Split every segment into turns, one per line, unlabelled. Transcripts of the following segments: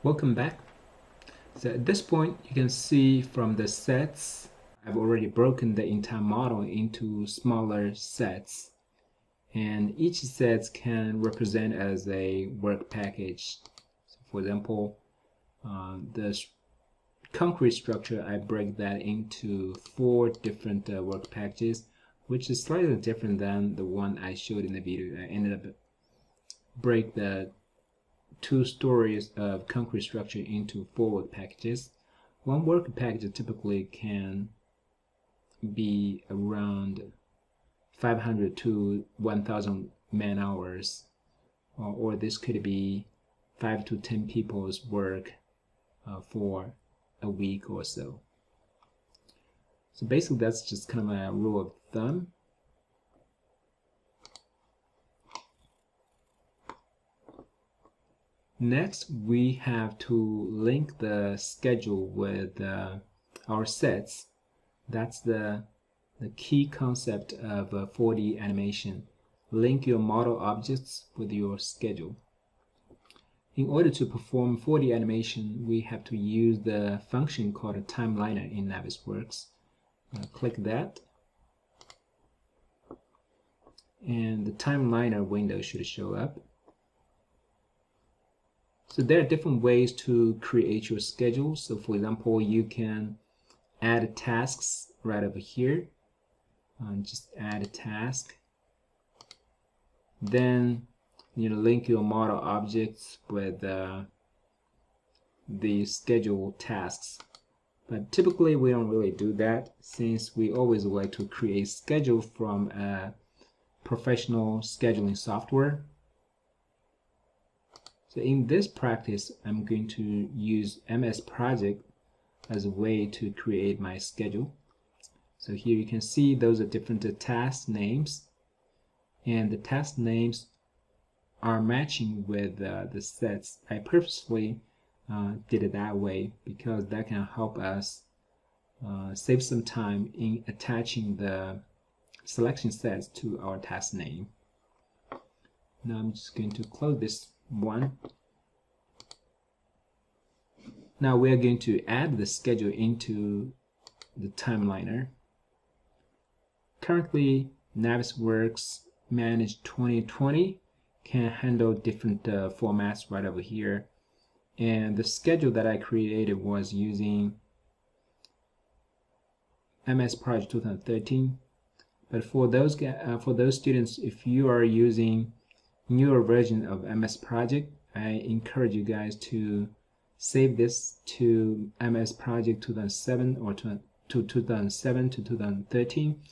Welcome back. So at this point, you can see from the sets, I've already broken the entire model into smaller sets. And each set can represent as a work package. So for example, the concrete structure, I break that into 4 different work packages, which is slightly different than the one I showed in the video. I ended up break the 2 stories of concrete structure into 4 work packages. One work package typically can be around 500 to 1,000 man hours, or this could be 5 to 10 people's work for a week or so. So basically that's just kind of a rule of thumb. Next, we have to link the schedule with our sets. That's the key concept of 4D animation. Link your model objects with your schedule. In order to perform 4D animation, we have to use the function called a timeliner in Navisworks. Click that, and the timeliner window should show up. So there are different ways to create your schedule. So for example, you can add tasks right over here. Just add a task. Then link your model objects with the schedule tasks. But typically we don't really do that, since we always like to create schedule from a professional scheduling software. So in this practice, I'm going to use MS Project as a way to create my schedule. So here you can see those are different task names, and the task names are matching with the sets. I purposely did it that way because that can help us save some time in attaching the selection sets to our task name. Now I'm just going to close this one. Now we are going to add the schedule into the timeliner. Currently, Navisworks Manage 2020 can handle different formats right over here, and the schedule that I created was using MS Project 2013. But for those students, if you are using newer version of MS Project, I encourage you guys to save this to MS Project 2007 or to 2007 to 2013,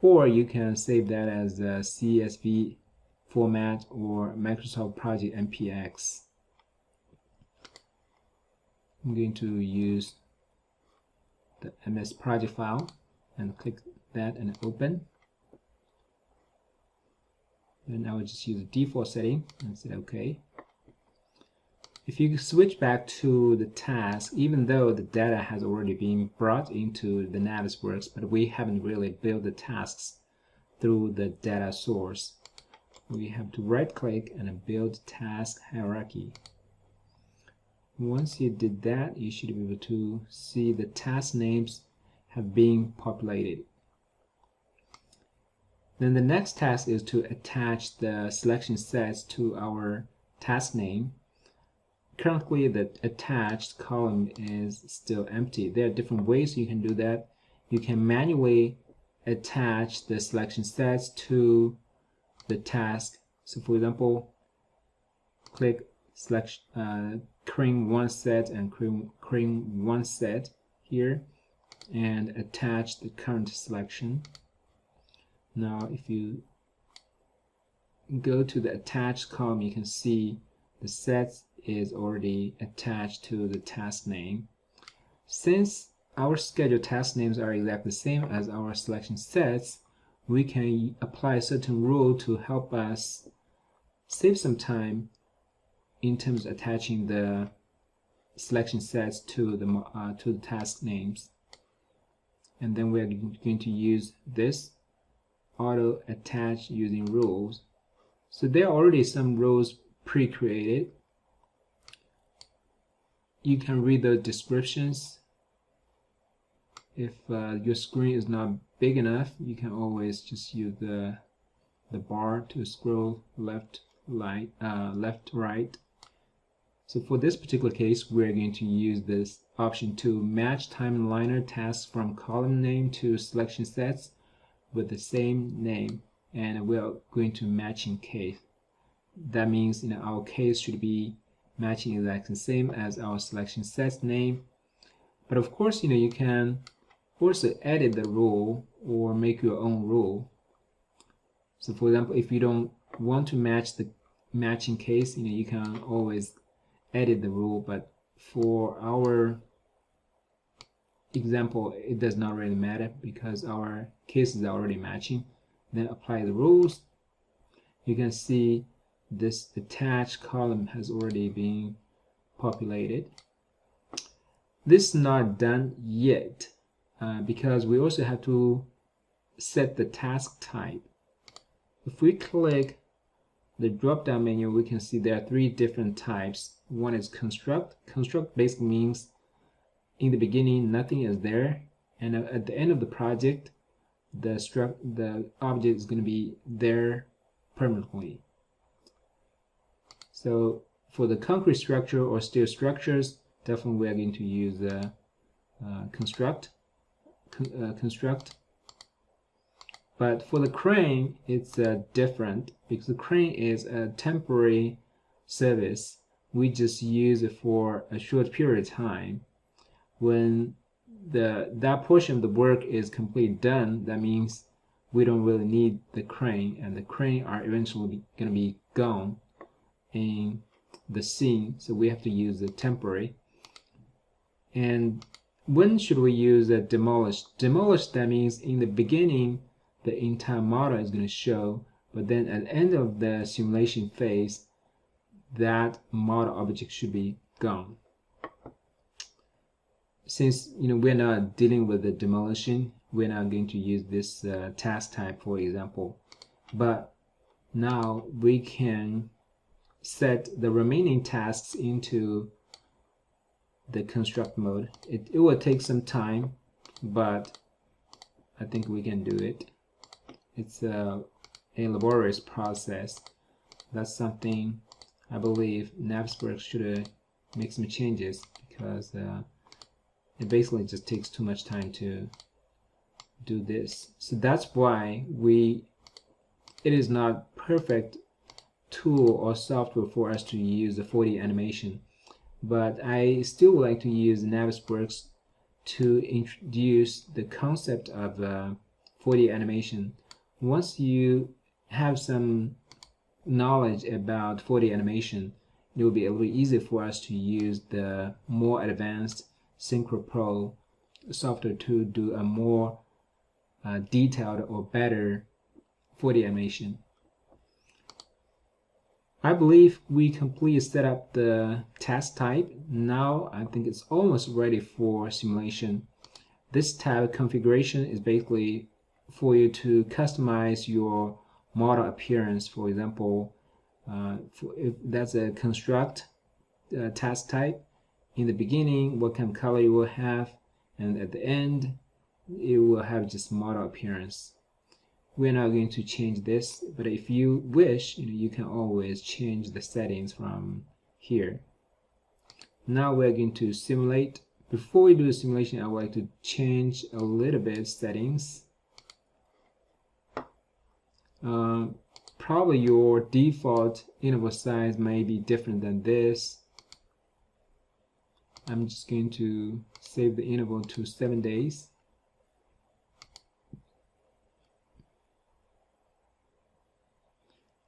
or you can save that as a CSV format or Microsoft Project MPX. I'm going to use the MS Project file and click that and open. Then I will just use the default setting and say OK. If you switch back to the task, even though the data has already been brought into the Navisworks, but we haven't really built the tasks through the data source, we have to right click and build task hierarchy. Once you did that, you should be able to see the task names have been populated. Then the next task is to attach the selection sets to our task name. Currently, the attached column is still empty. There are different ways you can do that. You can manually attach the selection sets to the task. So for example, click select cream one set and cream one set here, and attach the current selection. Now if you go to the attached column, you can see the set is already attached to the task name. Since our schedule task names are exactly the same as our selection sets, we can apply a certain rule to help us save some time in terms of attaching the selection sets to the task names. And then we're going to use this auto attach using rules. So there are already some rules pre-created. you can read the descriptions. If your screen is not big enough, you can always just use the bar to scroll left, right. So for this particular case, we're going to use this option to match timeliner tasks from column name to selection sets with the same name, and we're going to match in case. That means our case should be matching exactly the same as our selection sets name. But of course, you can also edit the rule or make your own rule. So for example, if you don't want to match the matching case, you can always edit the rule, but for our example, it does not really matter because our cases are already matching. Then apply the rules. You can see this attached column has already been populated. This is not done yet because we also have to set the task type. If we click the drop-down menu, we can see there are 3 different types. One is construct. Construct basically means in the beginning nothing is there, and at the end of the project the object is going to be there permanently. So for the concrete structure or steel structures, definitely we are going to use construct. But for the crane, it's different because the crane is a temporary service. We just use it for a short period of time. When that portion of the work is completely done, that means we don't really need the crane, and the crane are eventually going to be gone in the scene, so we have to use the temporary. And when should we use the demolish? Demolish, that means in the beginning the entire model is going to show, but then at the end of the simulation phase, that model object should be gone. Since we're not dealing with the demolition, we're not going to use this task type, for example. But now we can set the remaining tasks into the construct mode. It will take some time, but I think we can do it. It's a laborious process. That's something I believe Navisworks should make some changes, because it basically just takes too much time to do this. So that's why it is not perfect tool or software for us to use the 4D animation, but I still would like to use Navisworks to introduce the concept of 4D animation. Once you have some knowledge about 4D animation, it will be a little easier for us to use the more advanced Synchro Pro software to do a more detailed or better 4D animation. I believe we completely set up the task type. Now I think it's almost ready for simulation. This tab configuration is basically for you to customize your model appearance. For example, if that's a construct task type, in the beginning what kind of color you will have, and at the end it will have just model appearance. We're not going to change this, but if you wish, you can always change the settings from here. Now we're going to simulate. Before we do the simulation, I would like to change a little bit settings. Probably your default interval size may be different than this. I'm just going to save the interval to 7 days.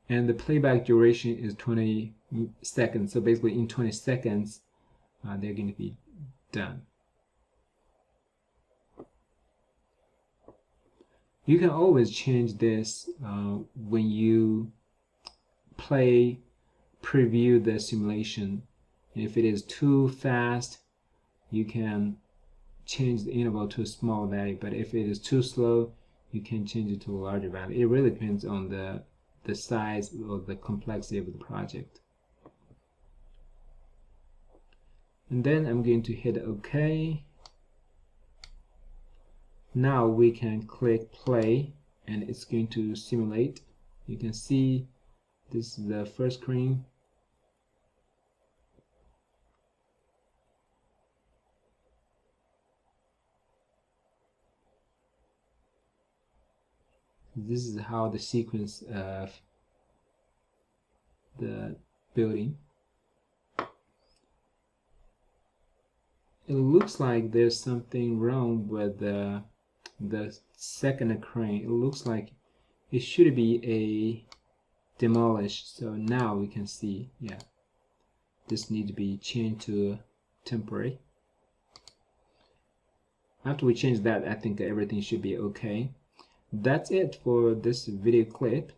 And the playback duration is 20 seconds. So basically in 20 seconds, they're going to be done. You can always change this when you preview the simulation. If it is too fast, you can change the interval to a small value, but if it is too slow, you can change it to a larger value. It really depends on the size or the complexity of the project. and then I'm going to hit OK. Now we can click play and it's going to simulate. You can see this is the first screen. This is how the sequence of the building. It looks like there's something wrong with the second crane. It looks like it should be a demolished. So now we can see, yeah, this needs to be changed to temporary. After we change that, I think everything should be okay. That's it for this video clip.